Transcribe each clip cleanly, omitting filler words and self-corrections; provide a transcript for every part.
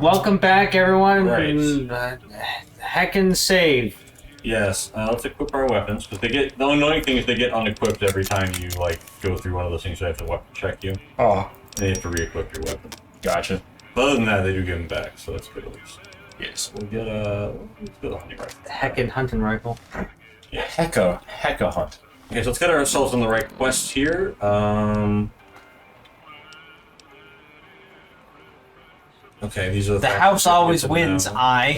welcome back, everyone. Right. Heckin' save. Yes, let's equip our weapons, because they get, the annoying thing is they get unequipped every time you, like, go through one of those things where they have to weapon check you. Oh. And you have to re-equip your weapon. Gotcha. But other than that, they do give them back, so that's good at least. Yes. We'll get let's get a hunting rifle. Heckin' hunting rifle. Yeah. Hecka hunt. Okay, so let's get ourselves on the right quest here. Okay, these are The house always wins, now.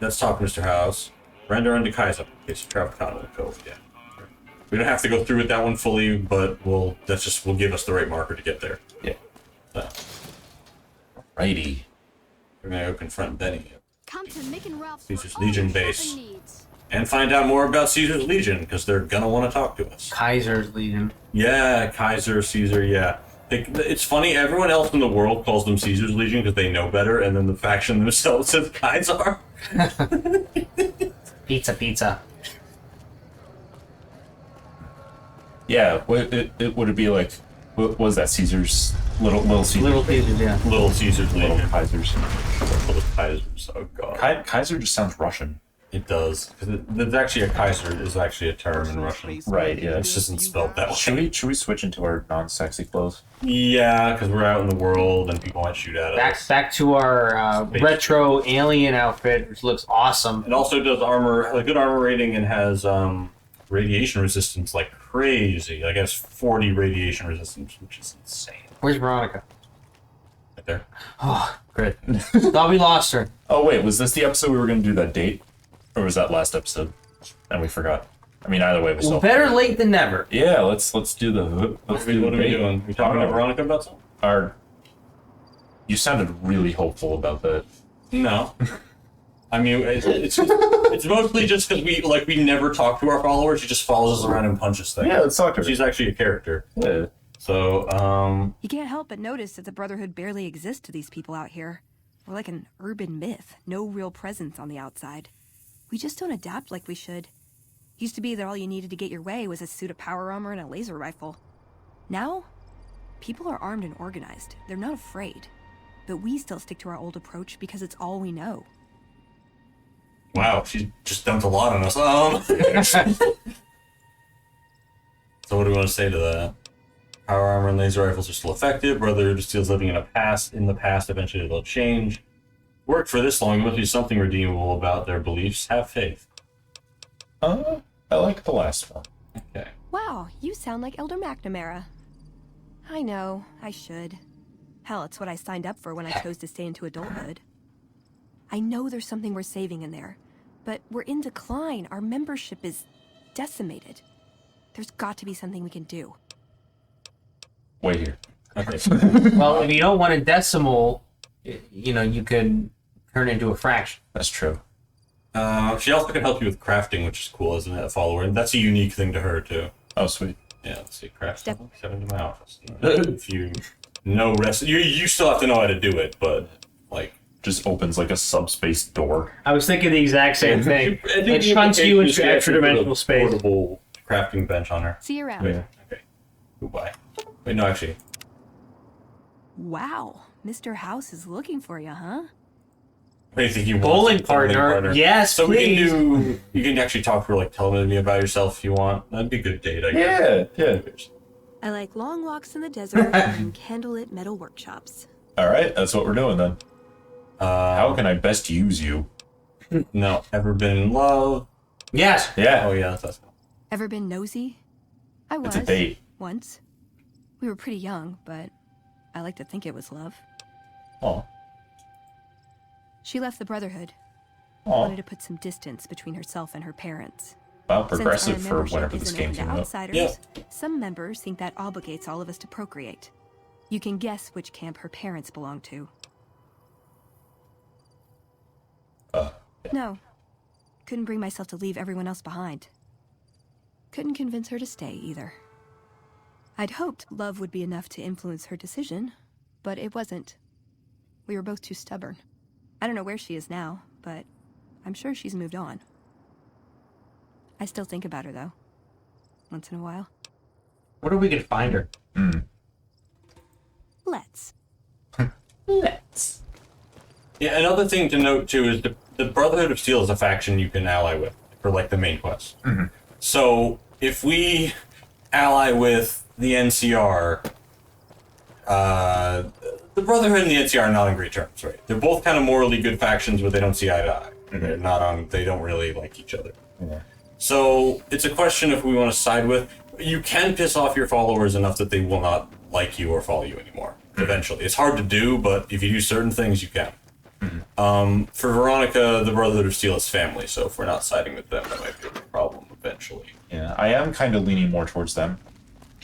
Let's talk, Mr. House. Render unto Kaiser. Okay, so travel continental cove, yeah. We don't have to go through with that one fully, but will give us the right marker to get there. Yeah. So. Righty. We're gonna go confront Benny. Come to Mick and Ralph's Caesar's Legion base. And find out more about Caesar's Legion, because they're gonna want to talk to us. Kaiser's Legion. Yeah, Kaiser, Caesar, yeah. It's funny, everyone else in the world calls them Caesar's Legion because they know better, and then the faction themselves says Kaiser. Pizza. Yeah, would it be like, what was that, Caesar's? Little Caesar? Little Caesars, yeah. Little Caesar's Little Legion. Kaisers. Little Kaisers, oh god. Kaiser just sounds Russian. It does. There's actually a Kaiser is actually a term in Russian. Right, yeah. It just isn't spelled that way. Should we switch into our non-sexy clothes? Yeah, because we're out in the world and people might shoot at us. Back to our retro alien outfit, which looks awesome. It also does a good armor rating, and has radiation resistance like crazy. I guess 40 radiation resistance, which is insane. Where's Veronica? Right there. Oh, great. Thought we lost her. Oh wait, was this the episode we were going to do that date? Or was that last episode? And we forgot. I mean, either way, we still... Well, better late than never. Yeah, let's do the... What are we doing? We talking to Veronica about something? You sounded really hopeful about that. No. I mean, it's mostly just because we never talk to our followers. She just follows us around and punches things. Yeah, let's talk to her. She's actually a character. Yeah. So, You can't help but notice that the Brotherhood barely exists to these people out here. We're like an urban myth, no real presence on the outside. We just don't adapt like we should. Used to be that all you needed to get your way was a suit of power armor and a laser rifle. Now, people are armed and organized. They're not afraid. But we still stick to our old approach because it's all we know. wow, she just dumped a lot on us. So what do we want to say to that? Power armor and laser rifles are still effective. Brotherhood is still living in the past. Eventually they'll change. Worked for this long, there must be something redeemable about their beliefs. Have faith. I like the last one. Okay. Wow, you sound like Elder McNamara. I know, I should. Hell, it's what I signed up for when I chose to stay into adulthood. I know there's something we're saving in there, but we're in decline. Our membership is decimated. There's got to be something we can do. Wait here. Okay. Well, if you don't want a decimal, you could turn it into a fraction. That's true. She also can help you with crafting, which is cool, isn't it? A follower. And that's a unique thing to her, too. Oh, sweet. Yeah, let's see. Craft something. Send into my office. If you know rest, you still have to know how to do it, but, like... Just opens like a subspace door. I was thinking the exact same thing. It shunts you into extra-dimensional space. Portable crafting bench on her. See you around. Yeah. Okay. Goodbye. Wait, no, actually. Wow, Mr. House is looking for you, huh? I think you want Bowling partner. Yes, so please. You can actually talk to her, like, tell me about yourself if you want. That'd be a good date, I guess. Yeah. I like long walks in the desert and candlelit metal workshops. Alright, that's what we're doing then. How can I best use you? No, ever been in love? Yes. Yeah. Oh, yeah, that's Ever been nosy? I was. It's a date. Once. We were pretty young, but I like to think it was love. Aw. She left the Brotherhood. Aw. Wanted to put some distance between herself and her parents. Wow, progressive Since our for membership whenever this isn't game open to came out. outsiders, Yeah. some members think that obligates all of us to procreate. You can guess which camp her parents belong to. No. Couldn't bring myself to leave everyone else behind. Couldn't convince her to stay, either. I'd hoped love would be enough to influence her decision, but it wasn't. We were both too stubborn. I don't know where she is now, but I'm sure she's moved on. I still think about her, though. Once in a while. Where are we gonna find her? Let's. Let's. Yeah, another thing to note too is the Brotherhood of Steel is a faction you can ally with for like the main quest. Mm-hmm. So if we ally with the NCR, the Brotherhood and the NCR are not on great terms, right? They're both kind of morally good factions, but they don't see eye to eye. Mm-hmm. They're not on. They don't really like each other. Yeah. So it's a question if we want to side with. You can piss off your followers enough that they will not like you or follow you anymore. Eventually, it's hard to do, but if you do certain things, you can. For Veronica, the Brotherhood of Steel is family, so if we're not siding with them, that might be a problem eventually. Yeah, I am kind of leaning more towards them.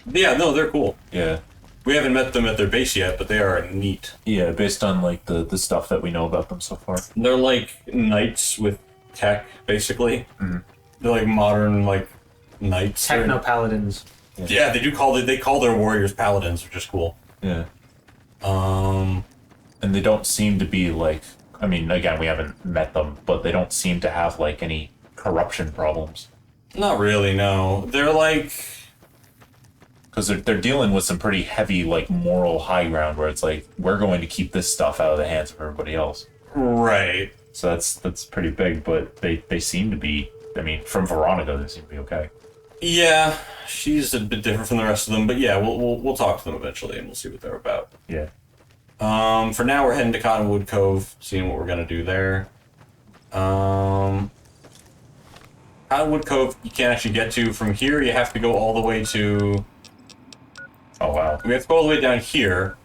Yeah, no, they're cool. Yeah. We haven't met them at their base yet, but they are neat. Yeah, based on like the stuff that we know about them so far. They're like knights with tech, basically. Mhm. They're like modern, like knights. Techno paladins. Yeah, they call their warriors paladins, which is cool. Yeah. Um, And they don't seem to be like, I mean, again, we haven't met them, but they don't seem to have like any corruption problems. not really. No, they're like. Because they're dealing with some pretty heavy, like, moral high ground where it's like, we're going to keep this stuff out of the hands of everybody else. Right. So that's pretty big, but they seem to be, I mean, from Veronica, they seem to be okay. Yeah, she's a bit different from the rest of them, but yeah, we'll talk to them eventually, and we'll see what they're about. Yeah. For now, we're heading to Cottonwood Cove, seeing what we're gonna do there. Cottonwood Cove, you can't actually get to from here. You have to go all the way to. Oh, wow. We have to go all the way down here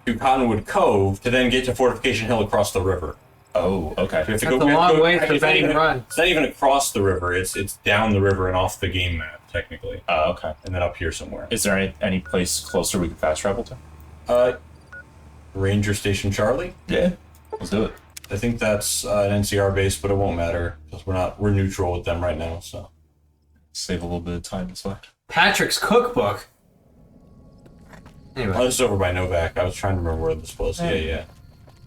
to Cottonwood Cove to then get to Fortification Hill across the river. Oh, okay. We have to That's a we have to long way actually, for Betty Run. It's not even across the river. It's down the river and off the game map technically, Oh, okay. and then up here somewhere. Is there any place closer we can fast travel to? Ranger Station Charlie. Yeah. Let's do it. I think that's an NCR base, but it won't matter because we're neutral with them right now. So Save a little bit of time this way. Patrick's cookbook. Anyway, this is over by Novak. I was trying to remember where this was. Yeah.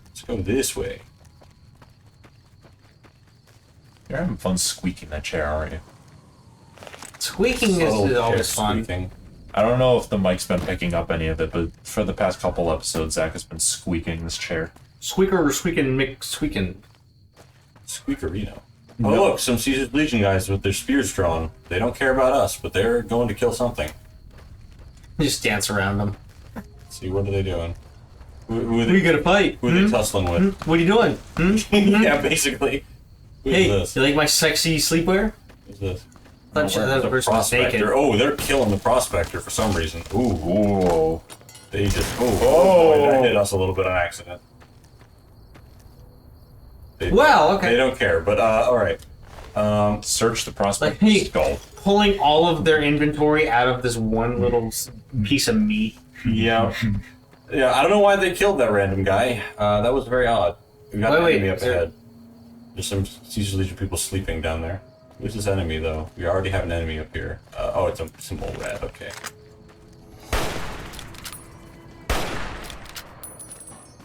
Let's go this way. You're having fun squeaking that chair, aren't you? squeaking is Subtle always chair fun. squeaking. I don't know if the mic's been picking up any of it, but for the past couple episodes, Zach has been squeaking this chair. Squeaker or squeaking Mick squeaking. Squeakerino. Oh No. look, some Caesar's Legion guys with their spears drawn. They don't care about us, but they're going to kill something. Just dance around them. Let's see, what are they doing? Who are We they, gonna fight? who are they tussling with? What are you doing? Yeah, basically. Who's Hey, this? you like my sexy sleepwear? Who's this? I thought that The person was naked. Prospector. Oh, they're killing the Prospector for some reason. Ooh, Whoa. they just. Oh. That hit us a little bit on accident. Well, okay. They don't care, but alright. Search the prospect Like, hey, skull. pulling all of their inventory out of this one little piece of meat. Yeah. Yeah, I don't know why they killed that random guy. That was very odd. We got an Wait, enemy up is there- ahead. There's some Caesar's Legion people sleeping down there. Who's this enemy, though? We already have an enemy up here. Oh, it's a mole rat, okay.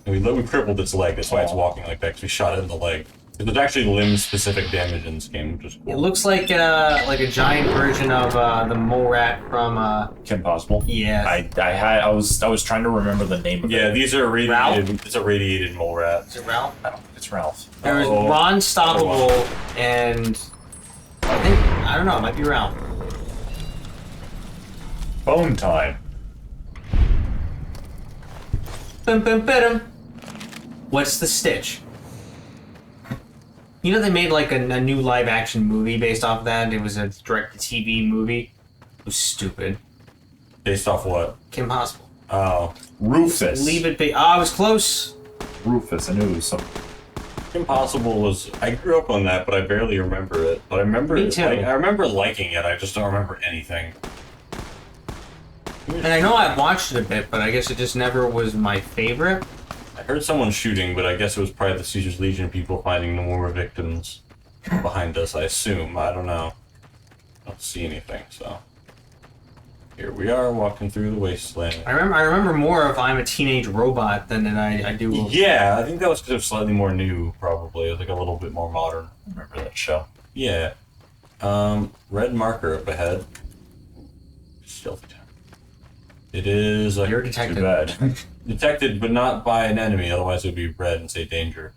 And we crippled its leg, that's why it's walking like that, because we shot it in the leg. There's actually limb-specific damage in this game, which is cool. It looks like a giant version of the mole rat from Kim Possible. yeah. I was trying to remember the name of Yeah, it. these are Ralph? radiated. It's a radiated mole rat. Is it Ralph? I don't think it's Ralph. There was Uh-oh. Ron Stoppable and I don't know, it might be Ralph. Bone time. Bum, bum, ba-dum. What's the stitch? You know they made like a new live action movie based off that? It was a direct-to-TV movie. It was stupid. Based off what? Kim Possible. Oh. Rufus. Leave it be. I was close. Rufus. I knew it was something. Impossible was. I grew up on that, but I barely remember it. But I remember Me it. too. I remember liking it. I just don't remember anything. And I know I watched it a bit, but I guess it just never was my favorite. I heard someone shooting, but I guess it was probably the Caesar's Legion people finding no more victims behind us. I assume. I don't know. I don't see anything. So here we are walking through the wasteland. I remember more of I'm a teenage robot than I do. Yeah, I think that was because it was slightly more new. Probably it was like a little bit more modern. I remember that show. Yeah. Red marker up ahead. Stealthy town. It is. You're a Too detective. bad. Detected, but not by an enemy, otherwise it would be red and say danger.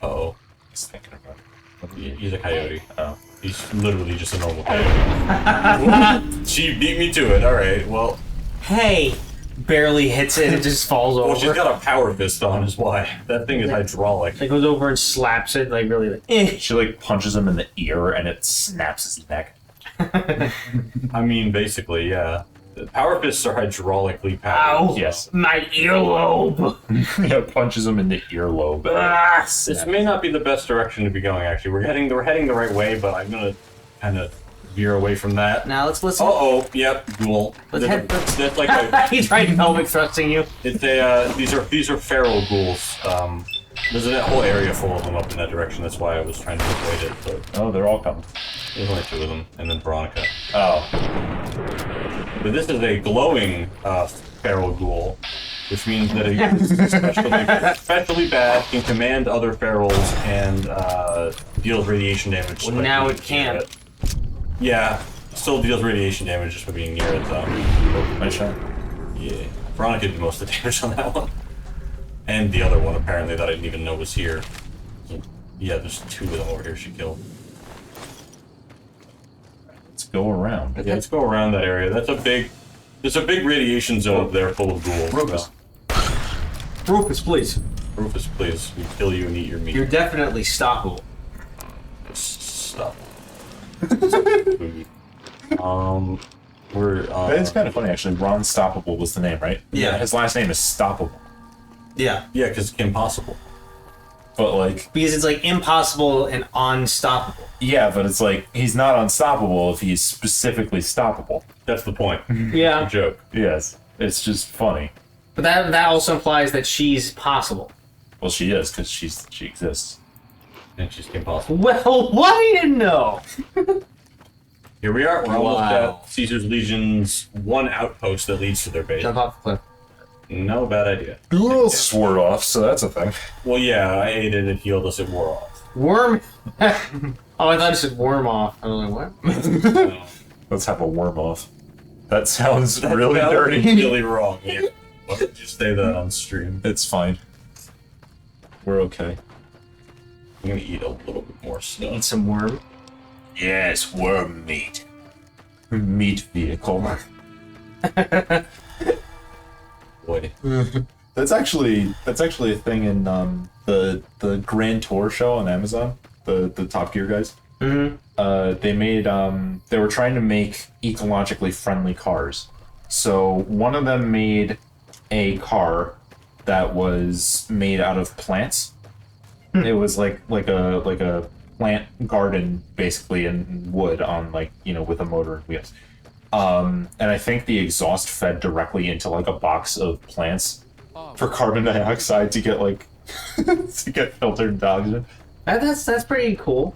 Uh-oh. He's thinking about it. He's a coyote. Oh. He's literally just a normal coyote. She beat me to it, alright, well... Hey! Barely hits it, it just falls over. Well, she's got a power fist on, is why. That thing is hydraulic. It goes over and slaps it, like really like, eh. She like punches him in the ear and it snaps his neck. I mean, basically, yeah. The power fists are hydraulically powered. Ow! Yes. My earlobe! Yeah, punches him in the earlobe. Ah, This may not be the best direction to be going, actually. We're heading the right way, but I'm gonna kind of veer away from that. now let's listen. Uh-oh, yep, ghoul. Let's head- That's like a... He tried pelvic thrusting you. It's a, these are feral ghouls. There's a whole area full of them up in that direction, that's why I was trying to avoid it, but Oh, they're all coming. there's only 2 of them, and then Veronica. Oh. But this is a glowing feral ghoul, which means that it is especially bad, can command other ferals, and deals radiation damage. Well, by now being it can't. near it. Yeah, still deals radiation damage just by being near it, though. Nice shot. Yeah, Veronica did most of the damage on that one. And the other one, apparently, that I didn't even know was here. So, yeah, there's 2 of them over here she killed. Let's go around. Yeah, let's go around that area. There's a big radiation zone up there full of ghouls. Rufus. So. Rufus, please. Rufus, please. We kill you and eat your meat. You're definitely stoppable. Stop. We're It's kind of funny, actually. Ron Stoppable was the name, right? Yeah. His last name is Stoppable. Yeah. yeah, because it's impossible. But, like, Because it's like impossible and unstoppable. yeah, but it's like, he's not unstoppable if he's specifically stoppable. That's the point. Yeah. Joke. Yes. It's just funny. But that also implies that she's possible. Well, she is, because she exists. And she's impossible. Well, what do you know? Here we are. We're almost Wow. at Caesar's Legion's one outpost that leads to their base. Jump off the cliff. No bad idea. Sword off, so that's a thing. Well, yeah, I ate it and healed us. It wore off. Worm. Oh, I thought you said worm off. I was like, what? Let's have a worm off. That sounds really That would be dirty. really wrong. Yeah. Why did you say that on stream? It's fine. We're okay. I'm gonna eat a little bit more Eat stuff. some worm. Yes, worm meat. Meat vehicle. Boy. That's actually a thing in the Grand Tour show on Amazon. The Top Gear guys. Mm-hmm. They made they were trying to make ecologically friendly cars. So one of them made a car that was made out of plants. It was like a plant garden basically in wood on with a motor and wheels. And I think the exhaust fed directly into like a box of plants for carbon dioxide to get to get filtered into oxygen. That's pretty cool.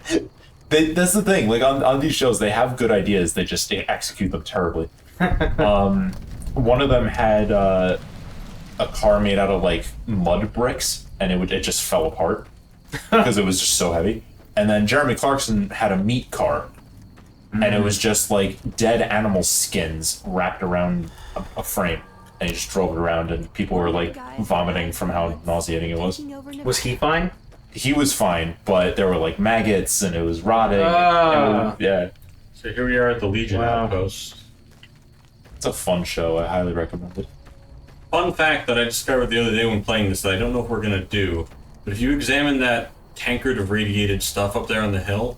That's the thing. Like on these shows, they have good ideas. They just execute them terribly. One of them had a car made out of like mud bricks, and it just fell apart because it was just so heavy. And then Jeremy Clarkson had a meat car, and it was just like dead animal skins wrapped around a frame, and he just drove it around, and people were like vomiting from how nauseating it was. Was he fine? He was fine, but there were like maggots, and it was rotting. Ah. Yeah. So here we are at the Legion Wow. outpost. It's a fun show. I highly recommend it. Fun fact that I discovered the other day when playing this that I don't know if we're gonna do, but if you examine that tankard of radiated stuff up there on the hill,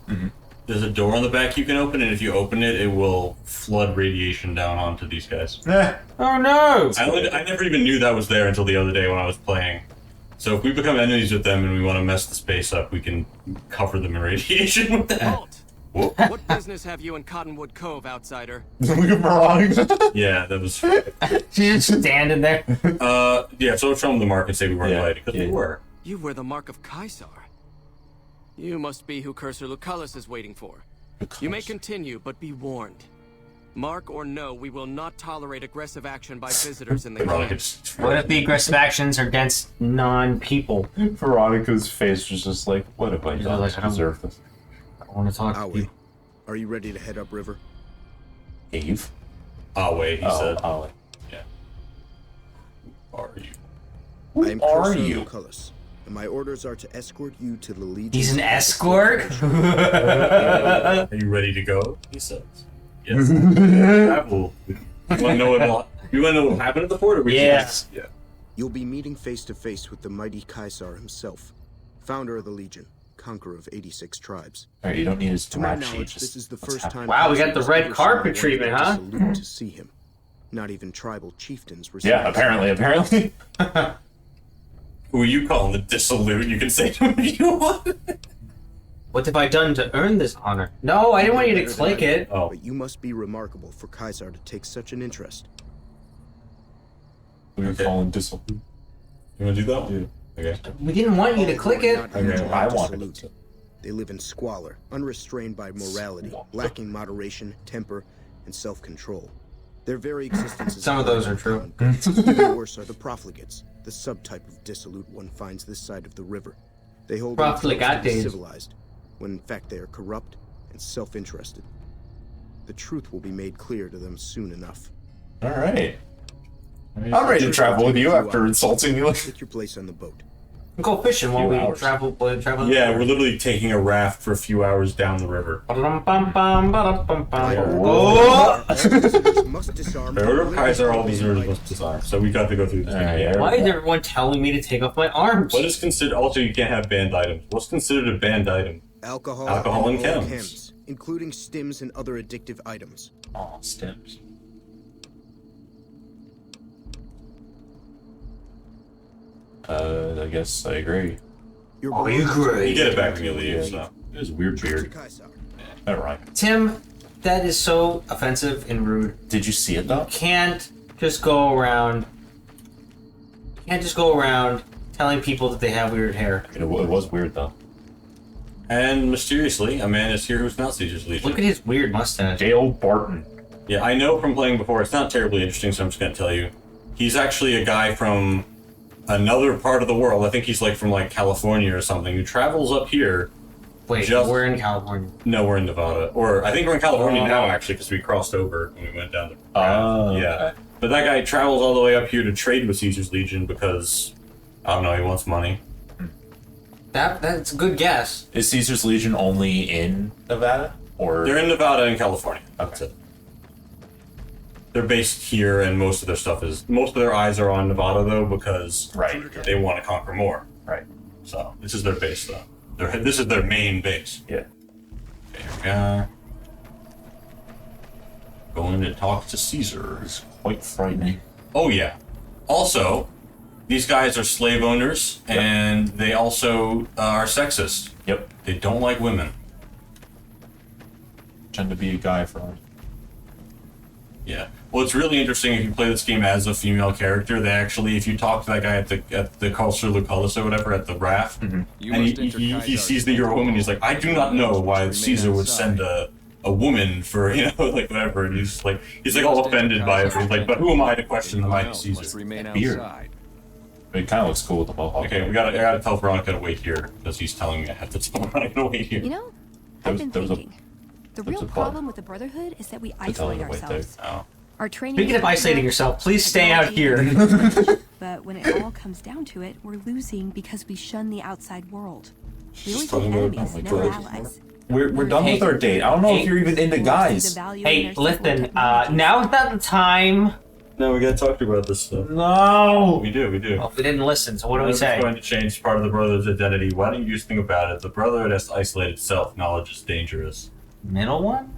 there's a door on the back you can open, and if you open it, it will flood radiation down onto these guys. Oh no! I never even knew that was there until the other day when I was playing. So if we become enemies with them and we want to mess the space up, we can cover them in radiation with that. Halt! Whoa. What business have you in Cottonwood Cove, outsider? Look at Veronica. Yeah, that was. She's just standing there. Yeah, so show them the mark and say we weren't Yeah, invited, because we yeah. were. You wear the mark of Caesar. You must be who Cursor Lucullus is waiting for. You may continue, but be warned. Mark or no, we will not tolerate aggressive action by visitors in the Veronica camp. just- What if the aggressive actions are against non-people? Veronica's face was just like, what have I Yeah, done like, to I don't- deserve this? I want to talk to Awe, people. are you ready to head upriver? Eve? Oh, wait, he said. Ollie. Yeah. Who are you? I am are Cursor you? Lucullus, and my orders are to escort you to the Legion. He's an escort? Are you ready to go? He says. Yes. Travel. You want to know what will happen at the port? Or we Yes. Yeah. You'll be meeting face to face with the mighty Caesar himself, founder of the Legion, conqueror of 86 tribes. All right, you don't need his To my rap sheet. knowledge, Just this is the what's first happening. time. Wow, we got Caesar the red has carpet ever treatment, huh? salute to see him. Not even tribal chieftains receive. Yeah, apparently. Who are you calling the dissolute? You can say whatever you want. What have I done to earn this honor? No, I didn't want you to click it. Oh. But you must be remarkable for Caesar to take such an interest. We were Okay. calling dissolute. You want to do that one? Okay. We didn't want you to All click who are it. not Okay, eligible I to wanted salute. it. They live in squalor, unrestrained by morality, lacking moderation, temper, and self-control. Their very existence is Some of those are true. Even worse are the profligates, the subtype of dissolute one finds this side of the river. They hold themselves to be Profligates. civilized, when in fact they are corrupt and self-interested. The truth will be made clear to them soon enough. All right. I'm ready to travel with you after insulting me. Take your place on the boat. Go fishing while Few we hours. travel. Yeah, we're literally taking a raft for a few hours down the river. Oh! All visitors must disarm. The order of Kaiser, all visitors must disarm. So we got to go through this. Yeah. Why is everyone telling me to take off my arms? What is considered? Also, you can't have banned items. What's considered a banned item? Alcohol and all chems. including stims and other addictive items. Oh, stems. I guess I agree. Your Oh, you agree. You get it back when you leave. So it was a weird beard. All right. Tim, that is so offensive and rude. Did you see it though? Can't just go around. Can't just go around telling people that they have weird hair. It was weird though. And mysteriously, a man is here who's not Caesar's Legion. Look at his weird mustache. Dale Barton. Yeah, I know from playing before. It's not terribly interesting, so I'm just gonna tell you. He's actually a guy from another part of the world. I think he's like from like California or something. Who travels up here. Wait, Just- we're in California. No, we're in Nevada, or I think we're in California now actually, because we crossed over when we went down the. Yeah, okay. but that guy travels all the way up here to trade with Caesar's Legion because I don't know. He wants money. That's a good guess. Is Caesar's Legion only in Nevada? Or They're in Nevada and California. That's Okay. it. They're based here, and most of their eyes are on Nevada though, because right? they want to conquer more. Right. So this is their base though. This is their main base. Yeah. Okay, here we are. Going to talk to Caesar. It's quite frightening. Oh yeah. Also, these guys are slave owners, and they also are sexist. Yep. They don't like women. Tend to be a guy from. Yeah. Well, it's really interesting if you play this game as a female character. They actually, if you talk to that guy at the Cursor Lucullus or whatever at the raft, You and must enter he Caesar's sees that you're a woman, he's like, I do not know why Caesar would send a woman for like whatever. And he's like all offended by it. But he's like, but who am I to question the mighty Caesar? Beard. It kind of looks cool with the mohawk. Okay, I gotta tell Veronica to wait here because he's telling me I have to tell Veronica to wait here. You know, I've been there was a- thinking. The there was real a bug. problem with the Brotherhood is that we isolate her to wait there. ourselves. Oh. Our training. Speaking is of isolating good, yourself, please stay out here. But when it all comes down to it, we're losing because we shun the outside world. We always talking have about- enemies, oh my never God. allies. We're done with our date. I don't know if you're even into We'll see the guys. value in Hey, their simple listen, technologies. now's not the time. No, we gotta talk to you about this stuff. No! We do. Well, we didn't listen, so what do we It's say? going to change part of the Brotherhood's identity. Why don't you just think about it? The Brotherhood has to isolate itself. Knowledge is dangerous. Middle one?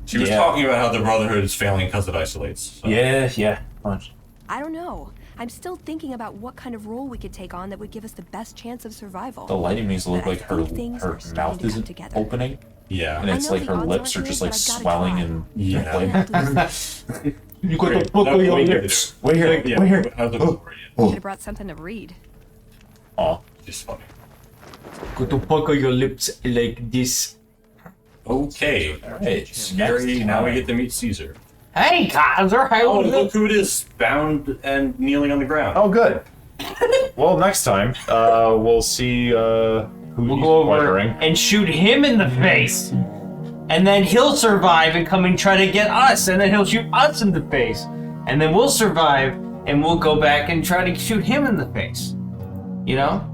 She was Yeah. talking about how the Brotherhood is failing because it isolates. So. Yeah. Punch. I don't know. I'm still thinking about what kind of role we could take on that would give us the best chance of survival. The lighting needs to look But I like her think things are starting mouth to come isn't together. opening, Yeah. and it's I know like the her odds lips are aren't just good, like but I gotta swelling try. and Yeah. inflamed. You got the book on your lips. Wait here. Yeah, Wait here. how's the book for you? Should have brought something to read. Aw. Just funny. Go to pucker your lips like this. Okay. Alright. Gary, now we get to meet Caesar. Hey, Kaiser, how Oh, are you? look who it is, bound and kneeling on the ground. Oh, good. Well, next time, we'll see who We'll he's go over wondering. and shoot him in the face. And then he'll survive and come and try to get us. And then he'll shoot us in the face. And then we'll survive and we'll go back and try to shoot him in the face. You know?